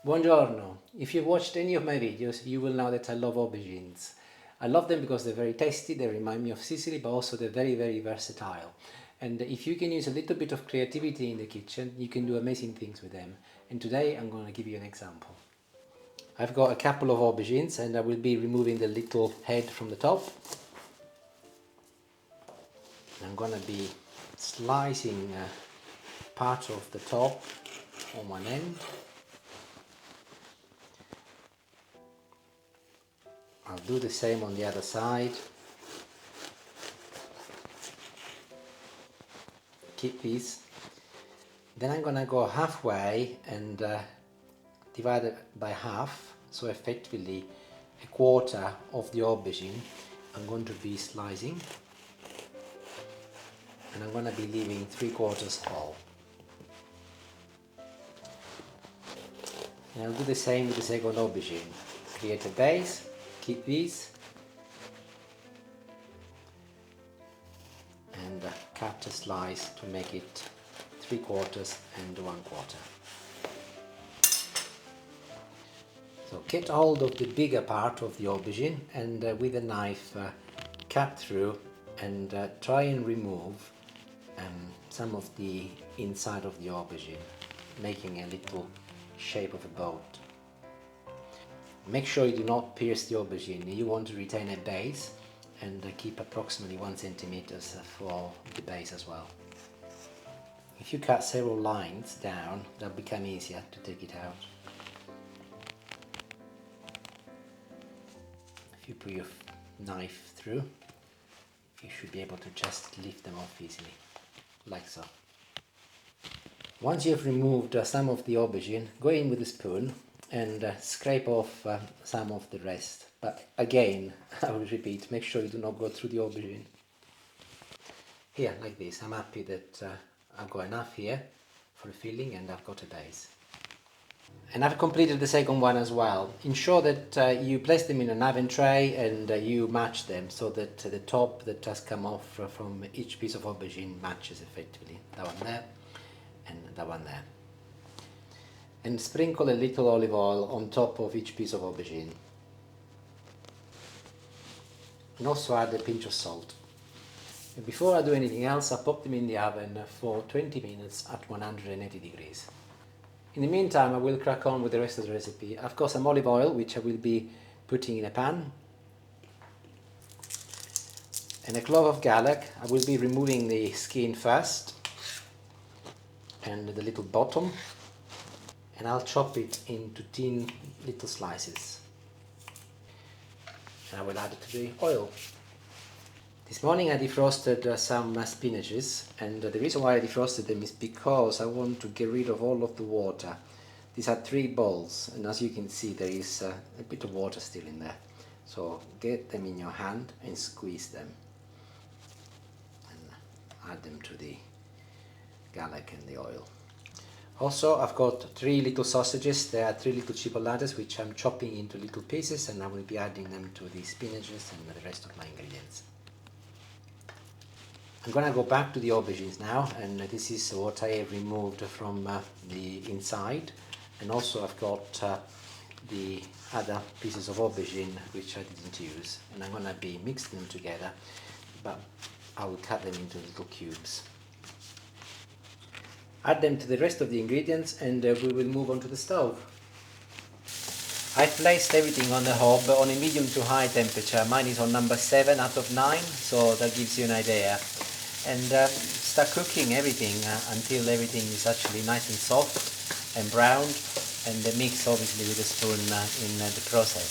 Buongiorno! If you've watched any of my videos, you will know that I love aubergines. I love them because they're very tasty, they remind me of Sicily, but also they're very versatile. And if you can use a little bit of creativity in the kitchen, you can do amazing things with them. And today I'm going to give you an example. I've got a couple of aubergines and I will be removing the little head from the top. I'm going to be slicing part of the top on one end. I'll do the same on the other side. Keep these. Then I'm gonna go halfway and divide it by half, so effectively a quarter of the aubergine I'm going to be slicing, and I'm gonna be leaving 3/4 whole. And I'll do the same with the second aubergine. Create a base. Keep these and cut a slice to make it 3/4 and 1/4. So get hold of the bigger part of the aubergine and with a knife cut through and try and remove some of the inside of the aubergine, making a little shape of a boat. Make sure you do not pierce the aubergine. You want to retain a base and keep approximately 1 centimeter for the base as well. If you cut several lines down, that'll become easier to take it out. If you put your knife through, you should be able to just lift them off easily, like so. Once you've removed some of the aubergine, go in with a spoon and scrape off some of the rest. But again, I will repeat, make sure you do not go through the aubergine. Here, like this, I'm happy that I've got enough here for a filling and I've got a base. And I've completed the second one as well. Ensure that you place them in an oven tray and you match them so that the top that has come off from each piece of aubergine matches effectively. That one there and that one there. And sprinkle a little olive oil on top of each piece of aubergine. And also add a pinch of salt. And before I do anything else, I pop them in the oven for 20 minutes at 180 degrees. In the meantime, I will crack on with the rest of the recipe. I've got some olive oil, which I will be putting in a pan. And a clove of garlic. I will be removing the skin first and the little bottom. And I'll chop it into thin little slices. And I will add it to the oil. This morning I defrosted some spinaches, and the reason why I defrosted them is because I want to get rid of all of the water. These are 3 bowls, and as you can see there is a bit of water still in there. So get them in your hand and squeeze them. And add them to the garlic and the oil. Also, I've got 3 little sausages. There are 3 little cipollatas which I'm chopping into little pieces, and I will be adding them to the spinaches and the rest of my ingredients. I'm gonna go back to the aubergines now, and this is what I have removed from the inside. And also I've got the other pieces of aubergine which I didn't use, and I'm gonna be mixing them together, but I will cut them into little cubes. Add them to the rest of the ingredients and we will move on to the stove. I've placed everything on the hob on a medium to high temperature. Mine is on number 7 out of 9, so that gives you an idea. And start cooking everything until everything is actually nice and soft and browned, and mix obviously with a spoon in the process.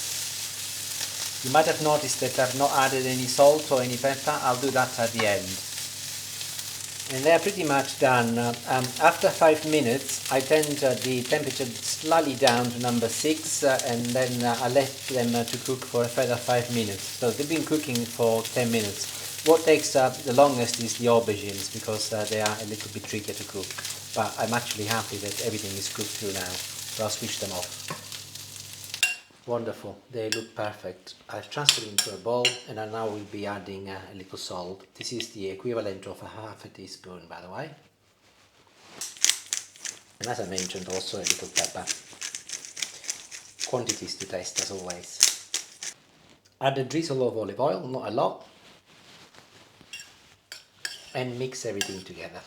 You might have noticed that I've not added any salt or any pepper. I'll do that at the end. And they are pretty much done. After 5 minutes I turned the temperature slightly down to number 6 and then I left them to cook for a further 5 minutes. So they've been cooking for 10 minutes. What takes the longest is the aubergines because they are a little bit trickier to cook. But I'm actually happy that everything is cooked through now, so I'll switch them off. Wonderful, they look perfect. I've transferred into a bowl and I now will be adding a little salt. This is the equivalent of a half a teaspoon, by the way. And as I mentioned, also a little pepper. quantities to taste as always. Add a drizzle of olive oil, not a lot, and mix everything together.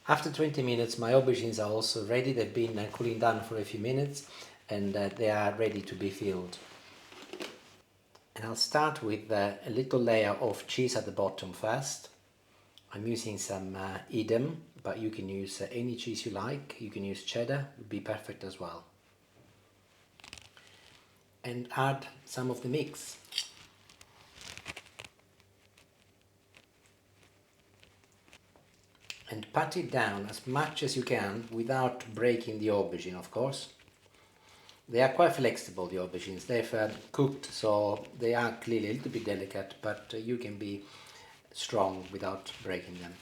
After 20 minutes my aubergines are also ready. They've been cooling down for a few minutes and they are ready to be filled. And I'll start with a little layer of cheese at the bottom first. I'm using some Edam, but you can use any cheese you like. You can use Cheddar, would be perfect as well. And add some of the mix. And pat it down as much as you can without breaking the aubergine, of course. They are quite flexible, the aubergines. They've cooked, so they are clearly a little bit delicate, but you can be strong without breaking them.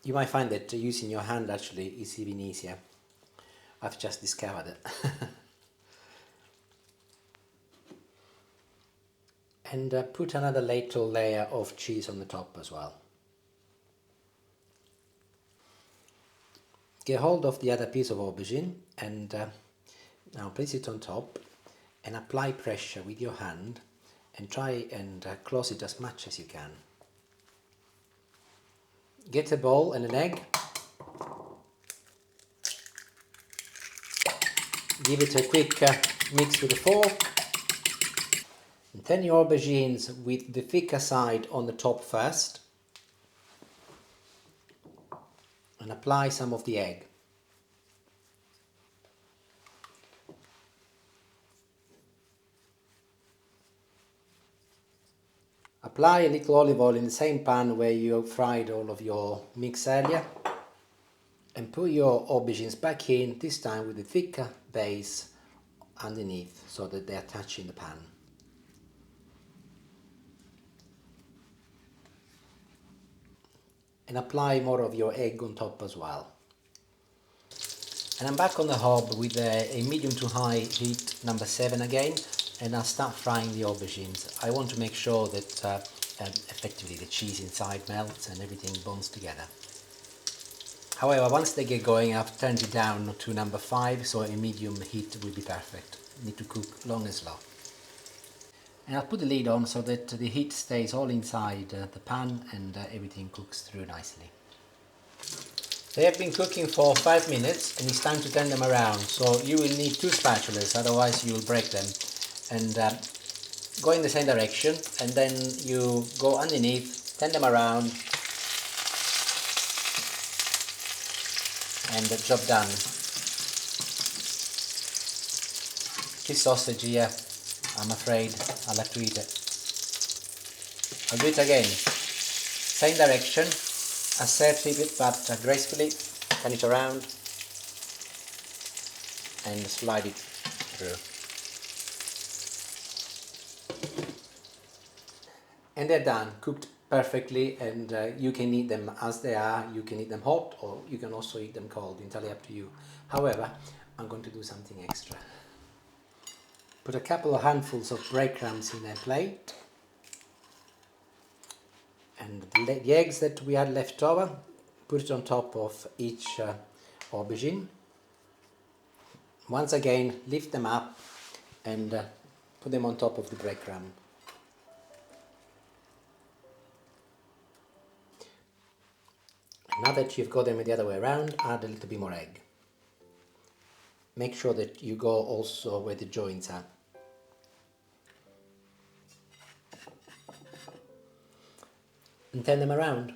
You might find that using your hand actually is even easier. I've just discovered it. And put another little layer of cheese on the top as well. Get hold of the other piece of aubergine and now place it on top and apply pressure with your hand and try and close it as much as you can. Get a bowl and an egg. Give it a quick mix with a fork. And turn your aubergines with the thicker side on the top first. And apply some of the egg. Apply a little olive oil in the same pan where you fried all of your mix earlier. And put your aubergines back in, this time with a thicker base underneath so that they are touching the pan. And apply more of your egg on top as well. And I'm back on the hob with a medium to high heat number 7 again, and I'll start frying the aubergines. I want to make sure that effectively the cheese inside melts and everything bonds together. However, once they get going, I've turned it down to number 5, so a medium heat will be perfect. Need to cook long and slow. And I'll put the lid on so that the heat stays all inside the pan and everything cooks through nicely. They have been cooking for 5 minutes and it's time to turn them around. So you will need 2 spatulas, otherwise you will break them. And go in the same direction and then you go underneath, turn them around and the job done. This sausage here, I'm afraid I like to eat it. I'll do it again. Same direction, assertive but gracefully. Turn it around and slide it through. And they're done, cooked perfectly, and you can eat them as they are. You can eat them hot or you can also eat them cold, entirely up to you. However, I'm going to do something extra. Put a couple of handfuls of breadcrumbs in a plate, and the eggs that we had left over, put it on top of each aubergine. Once again, lift them up and put them on top of the breadcrumb. Now that you've got them the other way around, add a little bit more egg. Make sure that you go also where the joints are. And turn them around.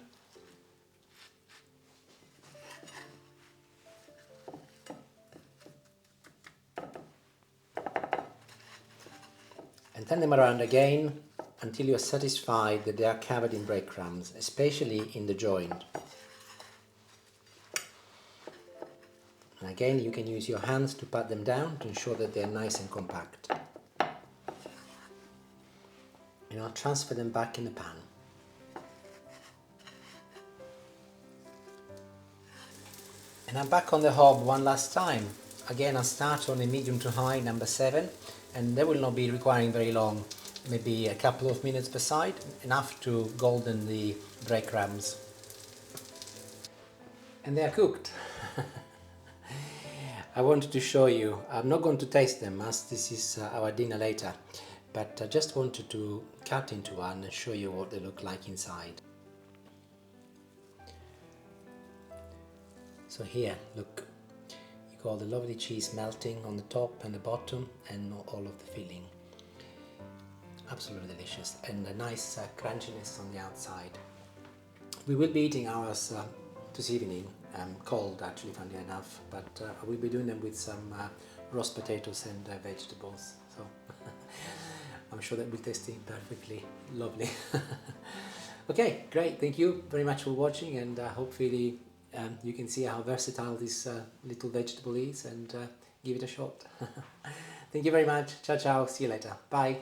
And turn them around again until you are satisfied that they are covered in breadcrumbs, especially in the joint. And again, you can use your hands to pat them down to ensure that they are nice and compact. And I'll transfer them back in the pan. And I'm back on the hob one last time. Again, I'll start on a medium to high, number 7, and they will not be requiring very long, maybe a couple of minutes per side, enough to golden the breadcrumbs. And they are cooked. I wanted to show you. I'm not going to taste them as this is our dinner later, but I just wanted to cut into one and show you what they look like inside. So here, look, you got the lovely cheese melting on the top and the bottom and all of the filling. Absolutely delicious, and a nice crunchiness on the outside. We will be eating ours this evening, cold actually, funny enough, but we'll be doing them with some roast potatoes and vegetables, so I'm sure that will taste perfectly lovely. Okay, great, thank you very much for watching, and hopefully you can see how versatile this little vegetable is, and give it a shot. Thank you very much. Ciao ciao, see you later, bye.